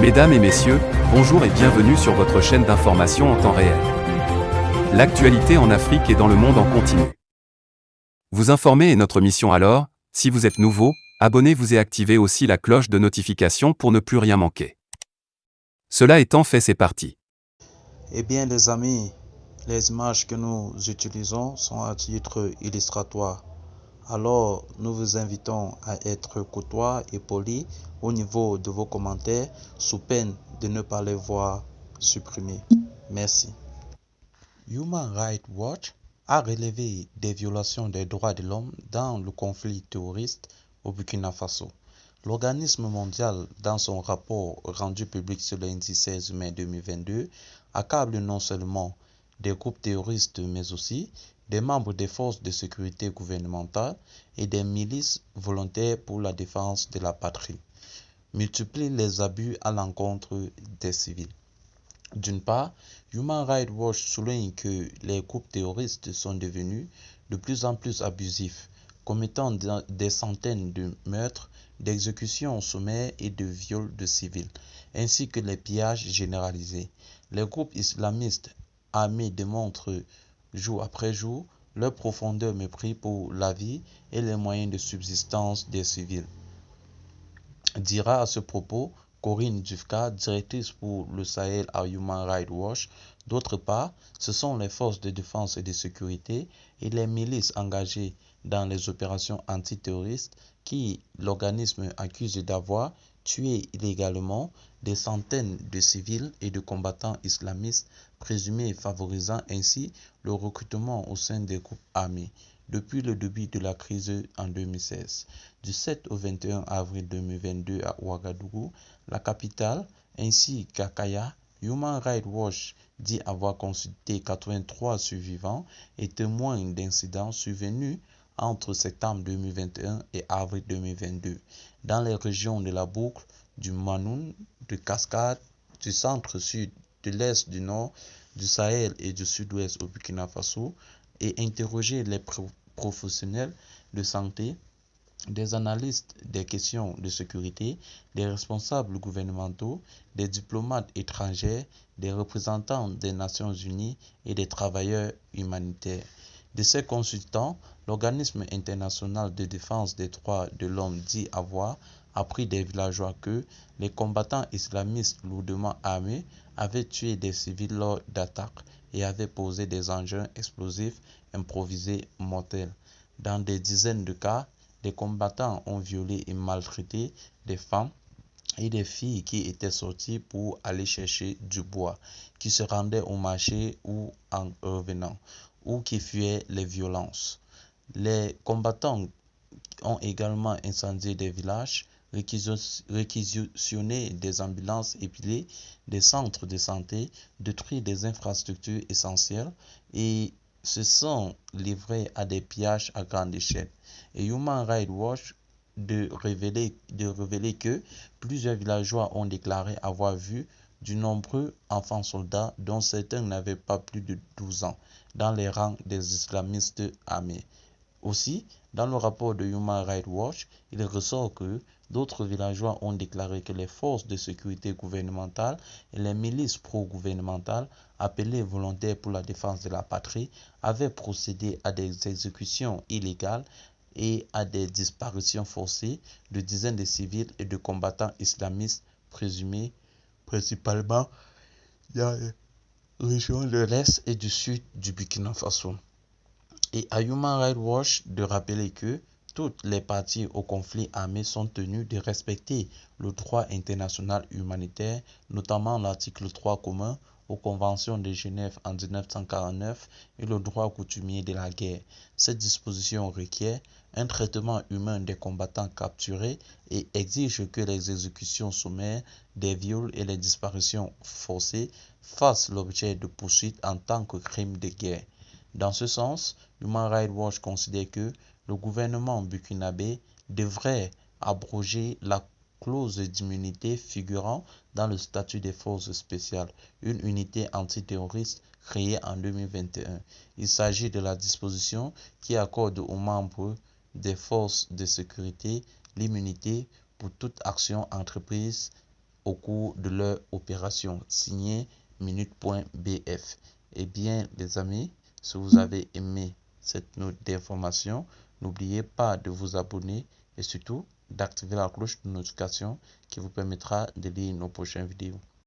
Mesdames et messieurs, bonjour et bienvenue sur votre chaîne d'information en temps réel. L'actualité en Afrique et dans le monde en continu. Vous informer est notre mission alors, si vous êtes nouveau, abonnez-vous et activez aussi la cloche de notification pour ne plus rien manquer. Cela étant fait, c'est parti. Eh bien les amis, les images que nous utilisons sont à titre illustratoire. Alors nous vous invitons à être courtois et polis au niveau de vos commentaires sous peine de ne pas les voir supprimés. Merci. Human Rights Watch a relevé des violations des droits de l'homme dans le conflit terroriste au Burkina Faso. L'organisme mondial, dans son rapport rendu public ce lundi 16 mai 2022, accable non seulement des groupes terroristes mais aussi des membres des forces de sécurité gouvernementales et des milices volontaires pour la défense de la patrie, multiplie les abus à l'encontre des civils. D'une part, Human Rights Watch souligne que les groupes terroristes sont devenus de plus en plus abusifs, commettant des centaines de meurtres, d'exécutions sommaires et de viols de civils, ainsi que les pillages généralisés. Les groupes islamistes armés démontrent jour après jour leur profond mépris pour la vie et les moyens de subsistance des civils. Dira à ce propos Corinne Dufka, directrice pour le Sahel à Human Rights Watch. D'autre part, ce sont les forces de défense et de sécurité et les milices engagées dans les opérations antiterroristes qui l'organisme accuse d'avoir tué illégalement des centaines de civils et de combattants islamistes présumés, favorisant ainsi le recrutement au sein des groupes armés depuis le début de la crise en 2016. Du 7 au 21 avril 2022 à Ouagadougou, la capitale, ainsi qu'à Kaya, Human Rights Watch dit avoir consulté 83 survivants et témoins d'incidents survenus entre septembre 2021 et avril 2022 dans les régions de la Boucle, du Manoun, de Cascade, du centre-sud, de l'est, du nord, du Sahel et du sud-ouest au Burkina Faso et interrogé les professionnels de santé, des analystes des questions de sécurité, des responsables gouvernementaux, des diplomates étrangers, des représentants des Nations Unies et des travailleurs humanitaires. De ces consultants, l'organisme international de défense des droits de l'homme dit avoir appris des villageois que les combattants islamistes lourdement armés avaient tué des civils lors d'attaques et avaient posé des engins explosifs improvisés mortels. Dans des dizaines de cas, des combattants ont violé et maltraité des femmes et des filles qui étaient sorties pour aller chercher du bois, qui se rendaient au marché ou en revenant, ou qui fuyaient les violences. Les combattants ont également incendié des villages, réquisitionné des ambulances épilées, des centres de santé, détruit des infrastructures essentielles et se sont livrés à des pillages à grande échelle. Et Human Rights Watch de révéler que plusieurs villageois ont déclaré avoir vu de nombreux enfants soldats, dont certains n'avaient pas plus de 12 ans, dans les rangs des islamistes armés. Aussi, dans le rapport de Human Rights Watch, il ressort que d'autres villageois ont déclaré que les forces de sécurité gouvernementales et les milices pro-gouvernementales appelées volontaires pour la défense de la patrie avaient procédé à des exécutions illégales et à des disparitions forcées de dizaines de civils et de combattants islamistes présumés principalement dans les régions de l'Est et du Sud du Burkina Faso. Et à Human Rights Watch de rappeler que toutes les parties au conflit armé sont tenues de respecter le droit international humanitaire, notamment l'article 3 commun aux conventions de Genève en 1949 et le droit coutumier de la guerre. Cette disposition requiert un traitement humain des combattants capturés et exige que les exécutions sommaires, des viols et les disparitions forcées fassent l'objet de poursuites en tant que crimes de guerre. Dans ce sens, Human Rights Watch considère que le gouvernement burkinabé devrait abroger la clause d'immunité figurant dans le statut des forces spéciales, une unité antiterroriste créée en 2021. Il s'agit de la disposition qui accorde aux membres des forces de sécurité l'immunité pour toute action entreprise au cours de leur opération. Signé minute.bf. Eh bien, les amis, si vous avez aimé cette note d'information, n'oubliez pas de vous abonner et surtout d'activer la cloche de notification qui vous permettra de lire nos prochaines vidéos.